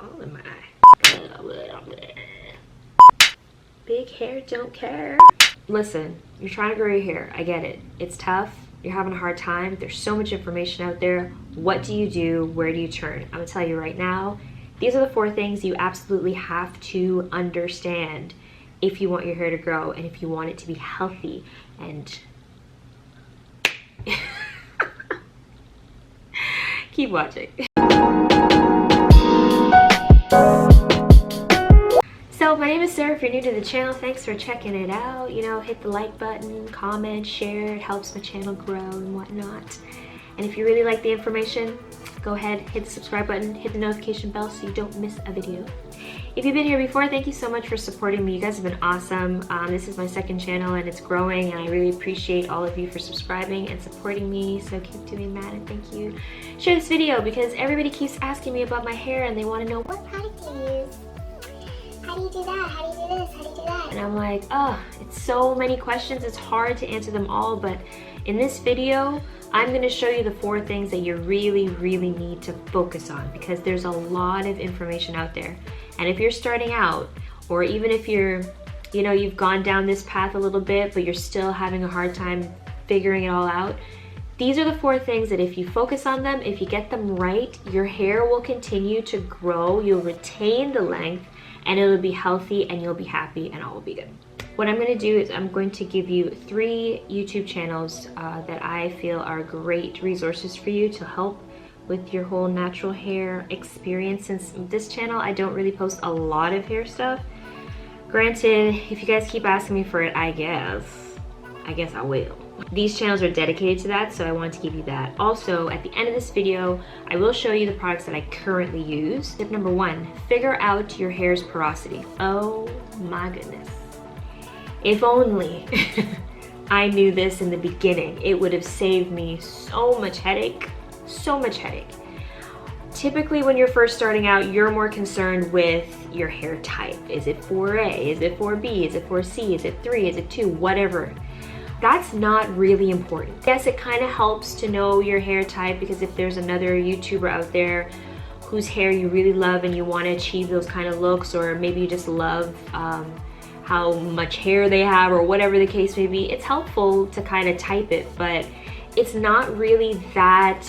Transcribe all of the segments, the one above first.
all in my eye. Big hair don't care. Listen, you're trying to grow your hair. I get it. It's tough. You're having a hard time. There's so much information out there. What do you do? Where do you turn? I'm gonna tell you right now, these are the 4 things you absolutely have to understand if you want your hair to grow and if you want it to be healthy. And keep watching. So my name is Sarah. If you're new to the channel, thanks for checking it out. You know, hit the like button, comment, share. It helps my channel grow and whatnot. And if you really like the information, go ahead, hit the subscribe button, hit the notification bell so you don't miss a video. If you've been here before, thank you so much for supporting me. You guys have been awesome. This is my 2nd channel and it's growing, and I really appreciate all of you for subscribing and supporting me. So keep doing that, and thank you. Share this video because everybody keeps asking me about my hair and they want to know, what product do you use? How do you do that? How do you do this? How do you do that? And I'm like, oh, it's so many questions. It's hard to answer them all, but in this video, I'm going to show you the 4 things that you really, really need to focus on, because there's a lot of information out there. And if you're starting out, or even if you're, you know, you've gone down this path a little bit, but you're still having a hard time figuring it all out, these are the 4 things that if you focus on them, if you get them right, your hair will continue to grow, you'll retain the length, and it'll be healthy, and you'll be happy, and all will be good. What I'm going to do is I'm going to give you 3 YouTube channels that I feel are great resources for you to help with your whole natural hair experience. Since this channel, I don't really post a lot of hair stuff. Granted, if you guys keep asking me for it, I guess I will. These channels are dedicated to that, so I wanted to give you that. Also, at the end of this video, I will show you the products that I currently use. Tip number 1, figure out your hair's porosity. Oh my goodness. If only I knew this in the beginning, it would have saved me so much headache, so much headache. Typically, when you're first starting out, you're more concerned with your hair type. Is it 4A? Is it 4B? Is it 4C? Is it 3? Is it 2? Whatever. That's not really important. Yes, it kind of helps to know your hair type, because if there's another YouTuber out there whose hair you really love and you want to achieve those kind of looks, or maybe you just love how much hair they have, or whatever the case may be, it's helpful to kind of type it, but it's not really that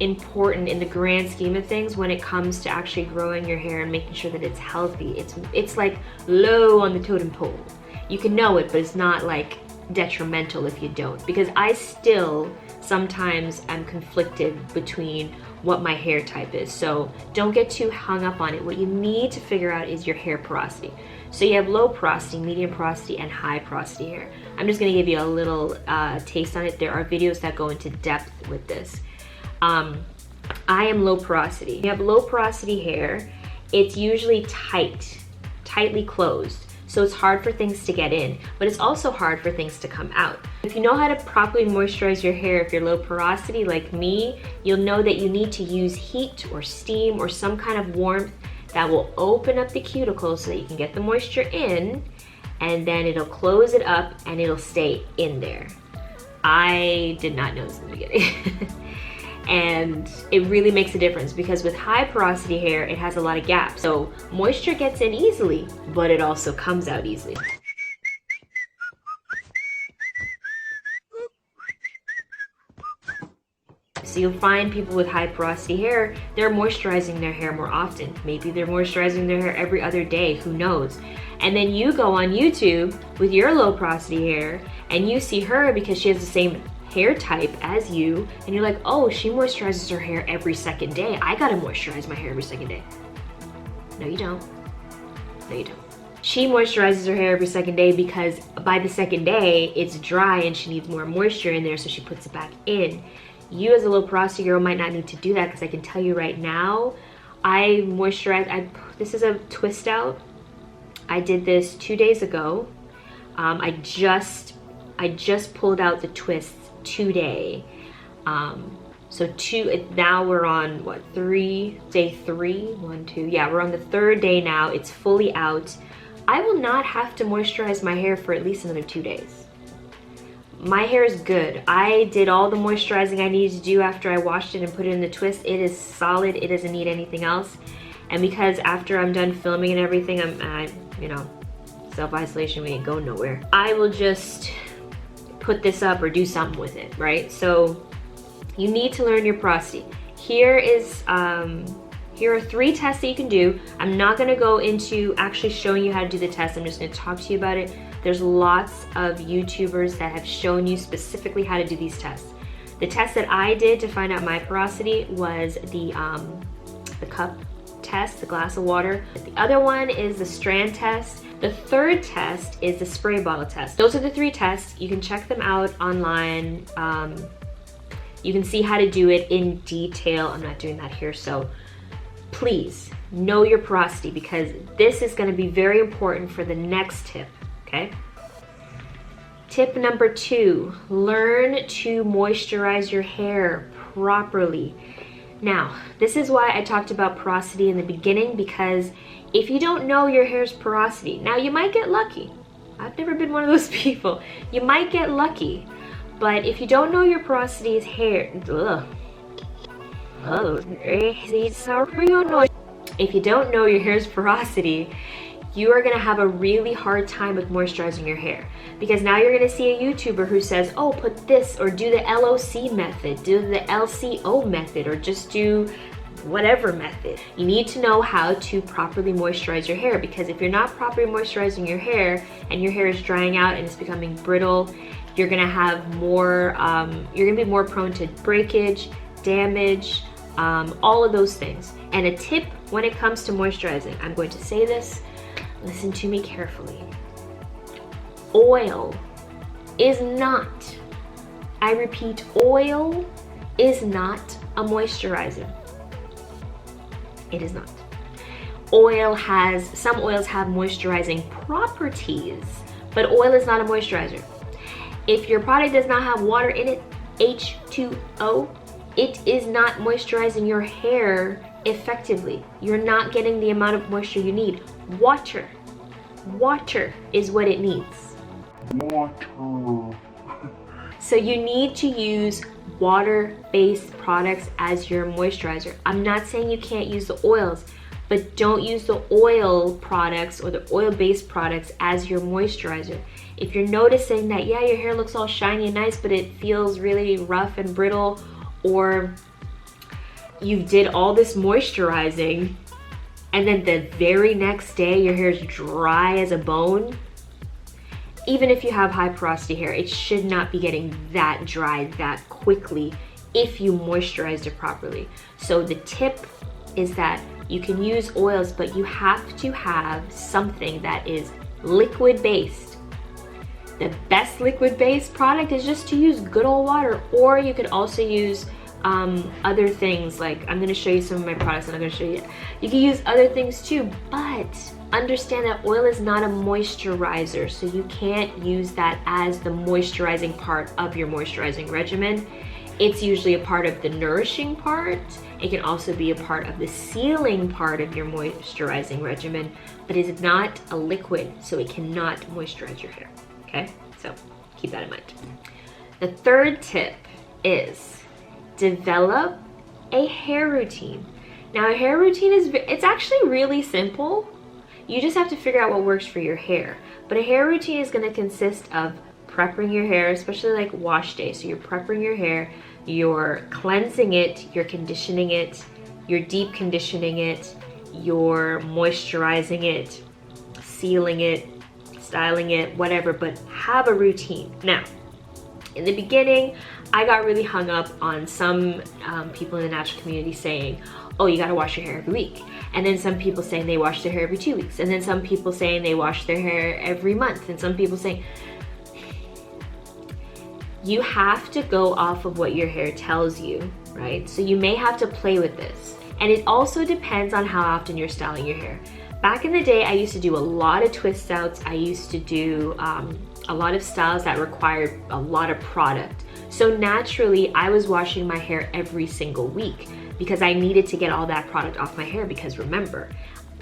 important in the grand scheme of things when it comes to actually growing your hair and making sure that it's healthy. It's like low on the totem pole. You can know it, but it's not like detrimental if you don't, because I still sometimes am conflicted between what my hair type is. So don't get too hung up on it. What you need to figure out is your hair porosity. So you have low porosity, medium porosity, and high porosity hair. I'm just gonna give you a little taste on it. There are videos that go into depth with this. I am low porosity. You have low porosity hair, it's usually tightly closed. So it's hard for things to get in, but it's also hard for things to come out. If you know how to properly moisturize your hair, if you're low porosity like me, you'll know that you need to use heat or steam or some kind of warmth that will open up the cuticle so that you can get the moisture in, and then it'll close it up and it'll stay in there. I did not know this in the beginning. And it really makes a difference, because with high porosity hair, it has a lot of gaps. So moisture gets in easily, but it also comes out easily. So you'll find people with high porosity hair, they're moisturizing their hair more often. Maybe they're moisturizing their hair every other day, who knows? And then you go on YouTube with your low porosity hair and you see her because she has the same hair type as you, and you're like, oh, she moisturizes her hair every 2nd day. I gotta moisturize my hair every 2nd day. No, you don't. No, you don't. She moisturizes her hair every 2nd day because by the 2nd day, it's dry and she needs more moisture in there, so she puts it back in. You as a low porosity girl might not need to do that, because I can tell you right now, I moisturize, this is a twist out. I did this 2 days ago. I just pulled out the twists today. So now we're on what, day 3, 1, 2, yeah, we're on the 3rd day now. It's fully out. I will not have to moisturize my hair for at least another 2 days. My hair is good. I did all the moisturizing I needed to do after I washed it and put it in the twist. It is solid. It doesn't need anything else. And because after I'm done filming and everything, you know, self-isolation, we ain't going nowhere. I will just put this up or do something with it, right? So you need to learn your porosity. Here are 3 tests that you can do. I'm not gonna go into actually showing you how to do the test. I'm just gonna talk to you about it. There's lots of YouTubers that have shown you specifically how to do these tests. The test that I did to find out my porosity was the cup test, the glass of water. The other one is the strand test. The 3rd test is the spray bottle test. Those are the 3 tests. You can check them out online. You can see how to do it in detail. I'm not doing that here, so please know your porosity, because this is going to be very important for the next tip, okay? Tip number 2, learn to moisturize your hair properly. Now, this is why I talked about porosity in the beginning, because if you don't know your hair's porosity, now you might get lucky. I've never been one of those people. You might get lucky, but if you don't know your porosity's hair, if you don't know your hair's porosity, you are gonna have a really hard time with moisturizing your hair, because now you're gonna see a YouTuber who says, oh, put this, or do the LOC method, do the LCO method, or just do whatever method. You need to know how to properly moisturize your hair, because if you're not properly moisturizing your hair and your hair is drying out and it's becoming brittle, you're gonna have more, you're gonna be more prone to breakage, damage, all of those things. And a tip when it comes to moisturizing, I'm going to say this, listen to me carefully. Oil is not, I repeat, oil is not a moisturizer. It is not. Some oils have moisturizing properties, but oil is not a moisturizer. If your product does not have water in it, H2O, it is not moisturizing your hair effectively. You're not getting the amount of moisture you need. Water is what it needs. Water. So you need to use water-based products as your moisturizer. I'm not saying you can't use the oils, but don't use the oil products or the oil-based products as your moisturizer. If you're noticing that, yeah, your hair looks all shiny and nice, but it feels really rough and brittle, or you did all this moisturizing and then the very next day your hair is dry as a bone, even if you have high porosity hair, it should not be getting that dry that quickly if you moisturized it properly. So the tip is that you can use oils, but you have to have something that is liquid-based. The best liquid-based product is just to use good old water, or you could also use other things. Like, I'm gonna show you some of my products and I'm gonna show you. You can use other things too, but understand that oil is not a moisturizer, so you can't use that as the moisturizing part of your moisturizing regimen. It's usually a part of the nourishing part. It can also be a part of the sealing part of your moisturizing regimen, but it is not a liquid, so it cannot moisturize your hair, okay? So keep that in mind. The 3rd tip is develop a hair routine. Now, a hair routine it's actually really simple. You just have to figure out what works for your hair. But a hair routine is gonna consist of prepping your hair, especially like wash day. So you're prepping your hair, you're cleansing it, you're conditioning it, you're deep conditioning it, you're moisturizing it, sealing it, styling it, whatever, but have a routine. Now, in the beginning, I got really hung up on some people in the natural community saying, oh, you gotta wash your hair every week. And then some people saying they wash their hair every 2 weeks. And then some people saying they wash their hair every month. And some people saying, you have to go off of what your hair tells you, right? So you may have to play with this. And it also depends on how often you're styling your hair. Back in the day, I used to do a lot of twist outs. I used to do a lot of styles that required a lot of product. So naturally, I was washing my hair every single week because I needed to get all that product off my hair, because remember,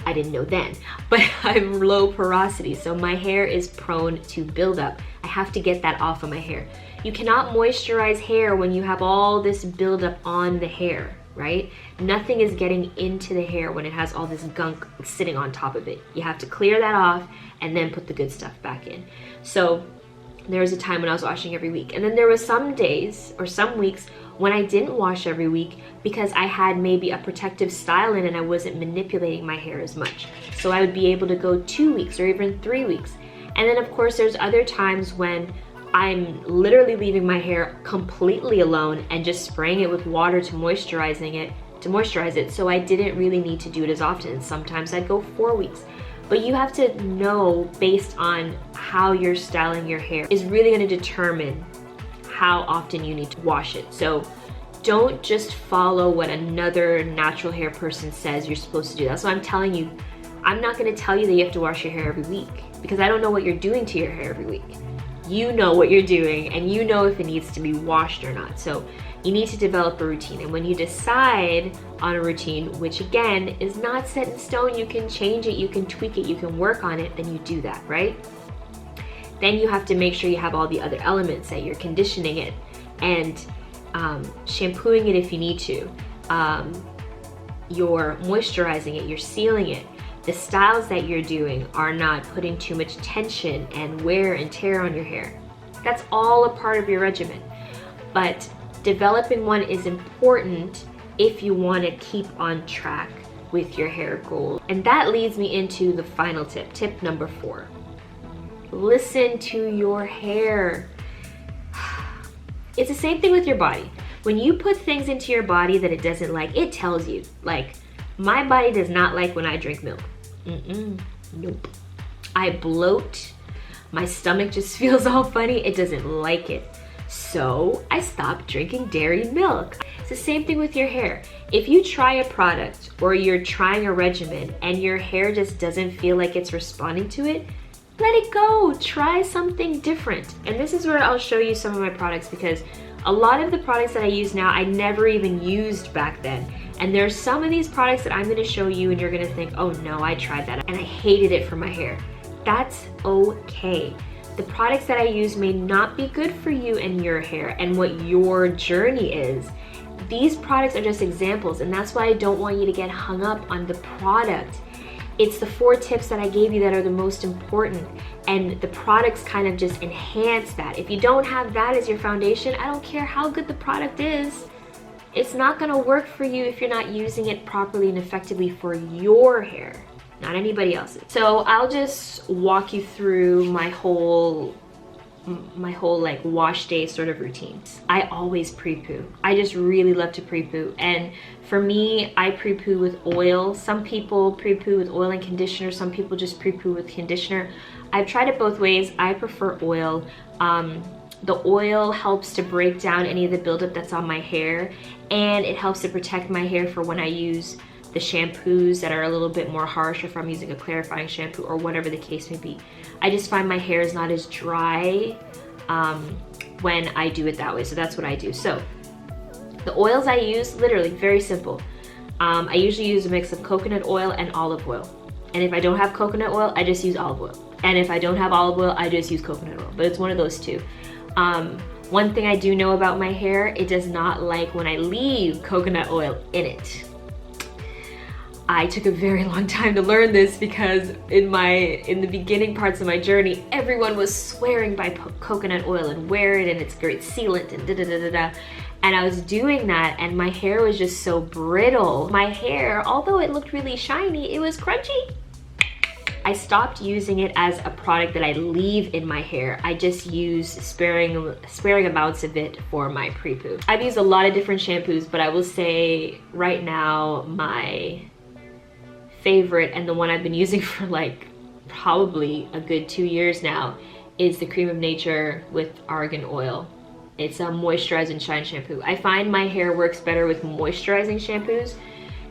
I didn't know then, but I'm low porosity, so my hair is prone to buildup. I have to get that off of my hair. You cannot moisturize hair when you have all this buildup on the hair, right? Nothing is getting into the hair when it has all this gunk sitting on top of it. You have to clear that off and then put the good stuff back in. So there was a time when I was washing every week. And then there was some days or some weeks when I didn't wash every week because I had maybe a protective style in and I wasn't manipulating my hair as much. So I would be able to go 2 weeks or even 3 weeks. And then of course there's other times when I'm literally leaving my hair completely alone and just spraying it with water to moisturize it. So I didn't really need to do it as often. Sometimes I'd go 4 weeks. But you have to know, based on how you're styling your hair, is really going to determine how often you need to wash it. So don't just follow what another natural hair person says you're supposed to do. That's why I'm telling you, I'm not going to tell you that you have to wash your hair every week because I don't know what you're doing to your hair every week. You know what you're doing and you know if it needs to be washed or not. So you need to develop a routine. And when you decide on a routine, which again is not set in stone, you can change it, you can tweak it, you can work on it, then you do that, right? Then you have to make sure you have all the other elements, that you're conditioning it and shampooing it if you need to. You're moisturizing it, you're sealing it. The styles that you're doing are not putting too much tension and wear and tear on your hair. That's all a part of your regimen. But developing one is important if you want to keep on track with your hair goals. And that leads me into the final tip, tip number 4. Listen to your hair. It's the same thing with your body. When you put things into your body that it doesn't like, it tells you. Like, my body does not like when I drink milk. Nope. I bloat. My stomach just feels all funny. It doesn't like it. So I stopped drinking dairy milk. It's the same thing with your hair. If you try a product or you're trying a regimen and your hair just doesn't feel like it's responding to it, let it go. Try something different. And this is where I'll show you some of my products, because a lot of the products that I use now, I never even used back then. And there's some of these products that I'm gonna show you and you're gonna think, oh no, I tried that and I hated it for my hair. That's okay. The products that I use may not be good for you and your hair and what your journey is. These products are just examples, and that's why I don't want you to get hung up on the product. It's the 4 tips that I gave you that are the most important, and the products kind of just enhance that. If you don't have that as your foundation, I don't care how good the product is. It's not gonna work for you if you're not using it properly and effectively for your hair, not anybody else's. So I'll just walk you through my whole like wash day sort of routine. I always pre-poo. I just really love to pre-poo. And for me, I pre-poo with oil. Some people pre-poo with oil and conditioner. Some people just pre-poo with conditioner. I've tried it both ways. I prefer oil. The oil helps to break down any of the buildup that's on my hair, and it helps to protect my hair for when I use the shampoos that are a little bit more harsh, or if I'm using a clarifying shampoo or whatever the case may be. I just find my hair is not as dry when I do it that way, so that's what I do. So the oils I use, literally very simple. I usually use a mix of coconut oil and olive oil. And if I don't have coconut oil, I just use olive oil. And if I don't have olive oil, I just use coconut oil, but it's one of those two. One thing I do know about my hair, it does not like when I leave coconut oil in it. I took a very long time to learn this because in the beginning parts of my journey, everyone was swearing by coconut oil and wear it and it's great sealant and da-da-da-da-da. And I was doing that and my hair was just so brittle. My hair, although it looked really shiny, it was crunchy. I stopped using it as a product that I leave in my hair. I just use sparing amounts of it for my pre-poo. I've used a lot of different shampoos, but I will say right now my favorite, and the one I've been using for like probably a good 2 years now, is the Cream of Nature with argan oil. It's a moisturize and shine shampoo. I find my hair works better with moisturizing shampoos.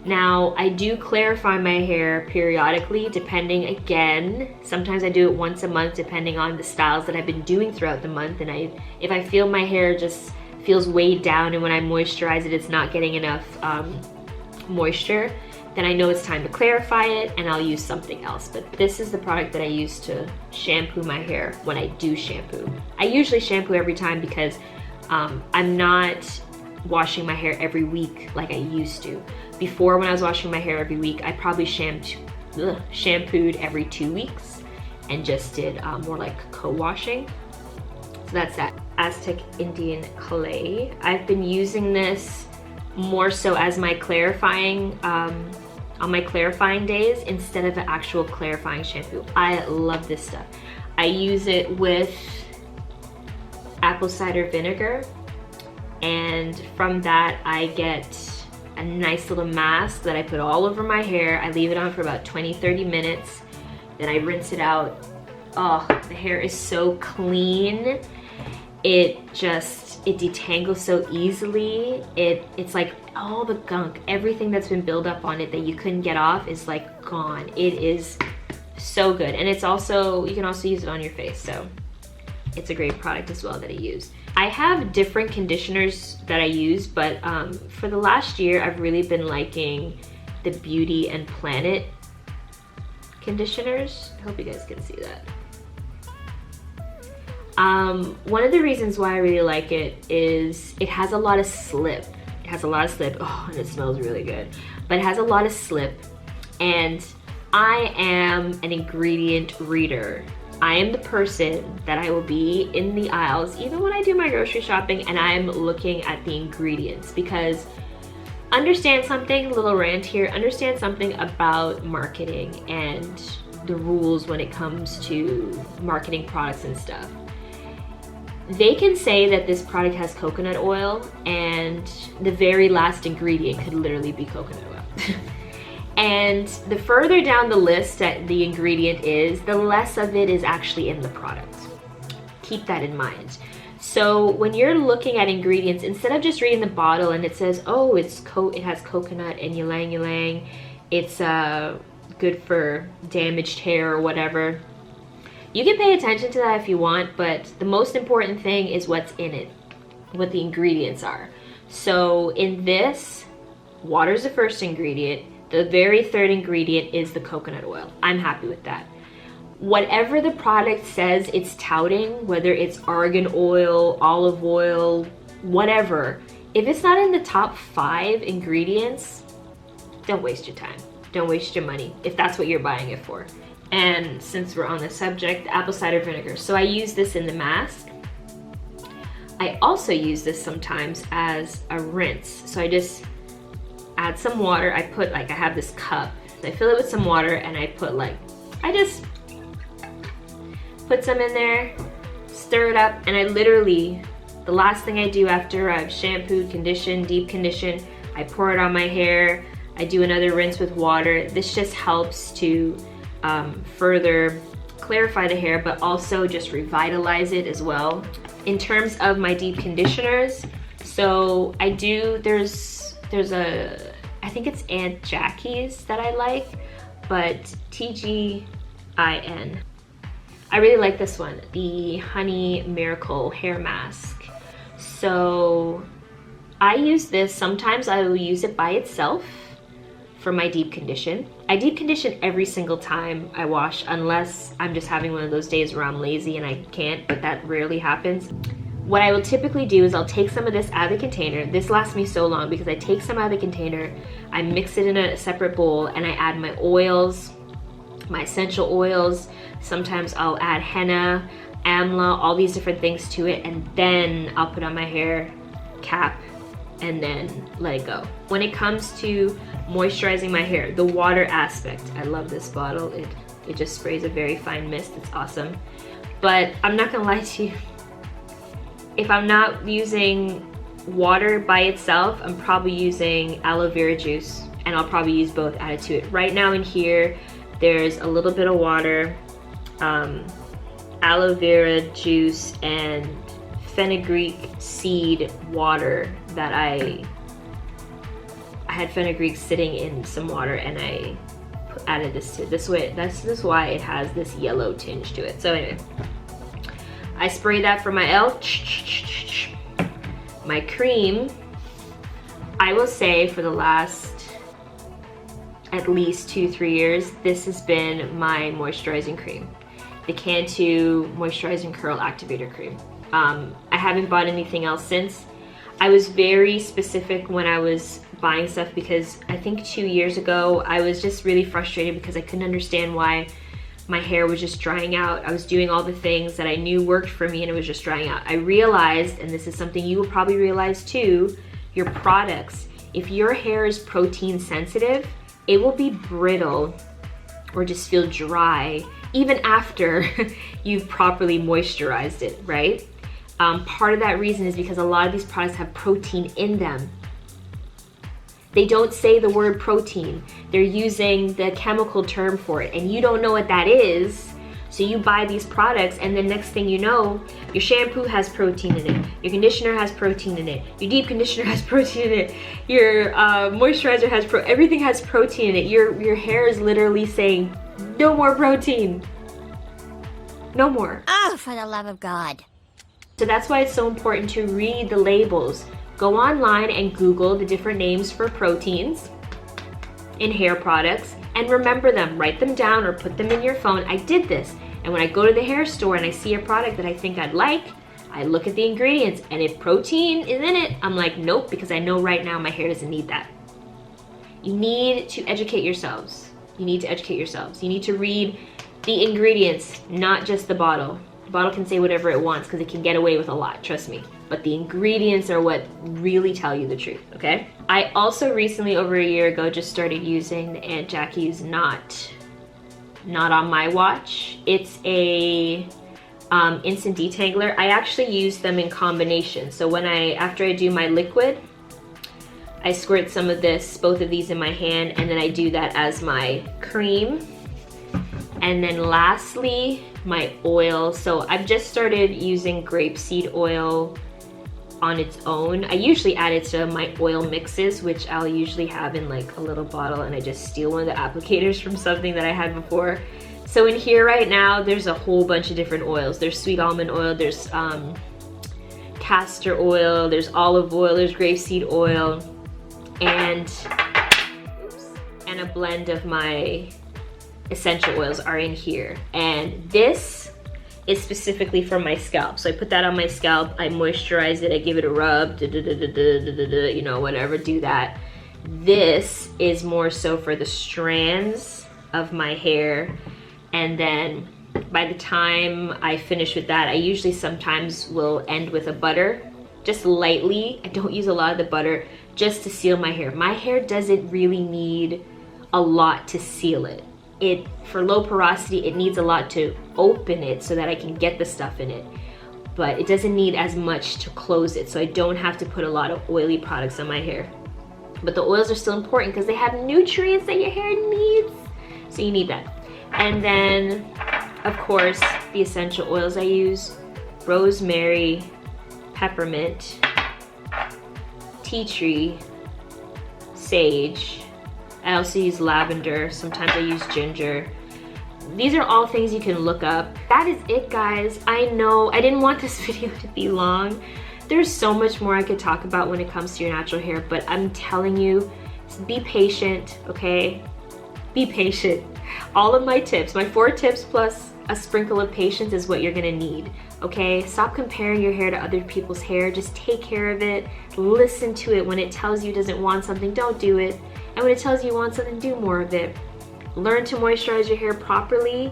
Now, I do clarify my hair periodically, depending, again, sometimes I do it once a month depending on the styles that I've been doing throughout the month. And if I feel my hair just feels weighed down and when I moisturize it, it's not getting enough moisture, then I know it's time to clarify it and I'll use something else. But this is the product that I use to shampoo my hair when I do shampoo. I usually shampoo every time because I'm not washing my hair every week like I used to. Before, when I was washing my hair every week, I probably shampooed every 2 weeks and just did more like co-washing. So that's that. Aztec Indian clay. I've been using this more so as my clarifying, on my clarifying days instead of an actual clarifying shampoo. I love this stuff. I use it with apple cider vinegar, and from that I get a nice little mask that I put all over my hair. I leave it on for about 20-30 minutes, then I rinse it out. Oh, the hair is so clean. It detangles so easily. It's like all the gunk, everything that's been built up on it that you couldn't get off is like gone. It is so good. And it's also, you can also use it on your face, so it's a great product as well that I use. I have different conditioners that I use, but for the last year, I've really been liking the Beauty and Planet conditioners. I hope you guys can see that. One of the reasons why I really like it is it has a lot of slip. It has a lot of slip. Oh, and it smells really good. But it has a lot of slip, and I am an ingredient reader. I am the person that I will be in the aisles, even when I do my grocery shopping, and I'm looking at the ingredients, because understand something, little rant here, understand something about marketing and the rules when it comes to marketing products and stuff. They can say that this product has coconut oil, and the very last ingredient could literally be coconut oil. And the further down the list that the ingredient is, the less of it is actually in the product. Keep that in mind. So when you're looking at ingredients, instead of just reading the bottle and it says, oh, it has coconut and ylang ylang, it's good for damaged hair or whatever, you can pay attention to that if you want, but the most important thing is what's in it, what the ingredients are. So in this, water is the first ingredient. The very third ingredient is the coconut oil. I'm happy with that. Whatever the product says it's touting, whether it's argan oil, olive oil, whatever, if it's not in the top 5 ingredients, don't waste your time. Don't waste your money if that's what you're buying it for. And since we're on the subject, apple cider vinegar. So I use this in the mask. I also use this sometimes as a rinse. So I just add some water. I have this cup. I fill it with some water, and I just put some in there, stir it up, and I literally, the last thing I do after I've shampooed, conditioned, deep conditioned, I pour it on my hair. I do another rinse with water. This just helps to further clarify the hair, but also just revitalize it as well. In terms of my deep conditioners, so I do, there's I think it's Aunt Jackie's that I like, but TGIN. I really like this one, the Honey Miracle Hair Mask. So I use this, sometimes I will use it by itself for my deep condition. I deep condition every single time I wash, unless I'm just having one of those days where I'm lazy and I can't, but that rarely happens. What I will typically do is I'll take some of this out of the container. This lasts me so long because I take some out of the container, I mix it in a separate bowl, and I add my oils, my essential oils. Sometimes I'll add henna, amla, all these different things to it, and then I'll put on my hair cap and then let it go. When it comes to moisturizing my hair, the water aspect, I love this bottle. It just sprays a very fine mist. It's awesome. But I'm not gonna lie to you, if I'm not using water by itself, I'm probably using aloe vera juice, and I'll probably use both added to it. Right now in here, there's a little bit of water, aloe vera juice, and fenugreek seed water that I had fenugreek sitting in some water, and I added this to it. This is why it has this yellow tinge to it. So anyway, I spray that for my my cream. I will say for the last at least 2-3 years, this has been my moisturizing cream, the Cantu Moisturizing Curl Activator Cream. I haven't bought anything else since. I was very specific when I was buying stuff because I think 2 years ago, I was just really frustrated because I couldn't understand why my hair was just drying out. I was doing all the things that I knew worked for me and it was just drying out. I realized, and this is something you will probably realize too, your products, if your hair is protein sensitive, it will be brittle or just feel dry even after you've properly moisturized it, right? Part of that reason is because a lot of these products have protein in them. They don't say the word protein. They're using the chemical term for it, and you don't know what that is. So you buy these products, and then next thing you know, your shampoo has protein in it, your conditioner has protein in it, your deep conditioner has protein in it, your moisturizer has everything has protein in it. Your hair is literally saying, no more protein. No more. Oh, for the love of God. So that's why it's so important to read the labels. Go online and Google the different names for proteins in hair products and remember them. Write them down or put them in your phone. I did this. And when I go to the hair store and I see a product that I think I'd like, I look at the ingredients, and if protein is in it, I'm like, nope, because I know right now my hair doesn't need that. You need to educate yourselves. You need to educate yourselves. You need to read the ingredients, not just the bottle. The bottle can say whatever it wants because it can get away with a lot, trust me. But the ingredients are what really tell you the truth, okay? I also recently, over a year ago, just started using the Aunt Jackie's Not On My Watch. It's a instant detangler. I actually use them in combination. So after I do my liquid, I squirt some of this, both of these in my hand, and then I do that as my cream. And then lastly, my oil. So I've just started using grapeseed oil on its own. I usually add it to my oil mixes, which I'll usually have in like a little bottle, and I just steal one of the applicators from something that I had before. So in here right now, there's a whole bunch of different oils. There's sweet almond oil, there's castor oil, there's olive oil, there's grapeseed oil, and a blend of my essential oils are in here. And this is specifically for my scalp. So I put that on my scalp, I moisturize it, I give it a rub, you know, whatever, do that. This is more so for the strands of my hair. And then by the time I finish with that, I usually sometimes will end with a butter, just lightly. I don't use a lot of the butter, just to seal my hair. My hair doesn't really need a lot to seal it. For low porosity, it needs a lot to open it so that I can get the stuff in it. But it doesn't need as much to close it, so I don't have to put a lot of oily products on my hair. But the oils are still important because they have nutrients that your hair needs. So you need that. And then, of course, the essential oils I use: rosemary, peppermint, tea tree, sage. I also use lavender. Sometimes I use ginger. These are all things you can look up. That is it, guys. I know I didn't want this video to be long. There's so much more I could talk about when it comes to your natural hair, but I'm telling you, be patient, okay? Be patient. All of my tips, my 4 tips plus a sprinkle of patience is what you're gonna need, okay? Stop comparing your hair to other people's hair. Just take care of it. Listen to it. When it tells you it doesn't want something, don't do it. And when it tells you want something, do more of it. Learn to moisturize your hair properly.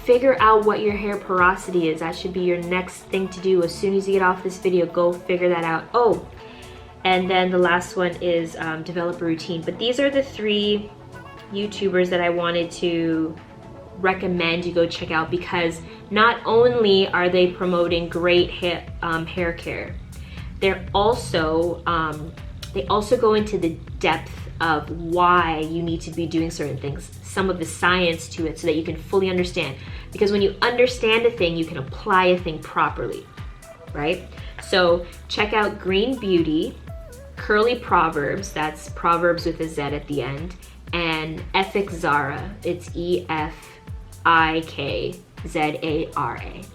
Figure out what your hair porosity is. That should be your next thing to do. As soon as you get off this video, go figure that out. Oh, and then the last one is develop a routine. But these are the 3 YouTubers that I wanted to recommend you go check out, because not only are they promoting great hair care, they also go into the depth of why you need to be doing certain things, some of the science to it, so that you can fully understand. Because when you understand a thing, you can apply a thing properly, right? So check out Green Beauty, Curly Proverbs, that's Proverbs with a Z at the end, and Efik Zara, it's EFIKZARA,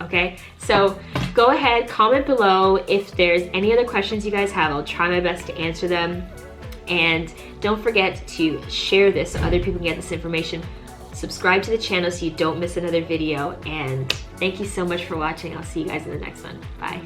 okay? So go ahead, comment below if there's any other questions you guys have. I'll try my best to answer them. And don't forget to share this so other people can get this information. Subscribe to the channel so you don't miss another video. And thank you so much for watching. I'll see you guys in the next one. Bye.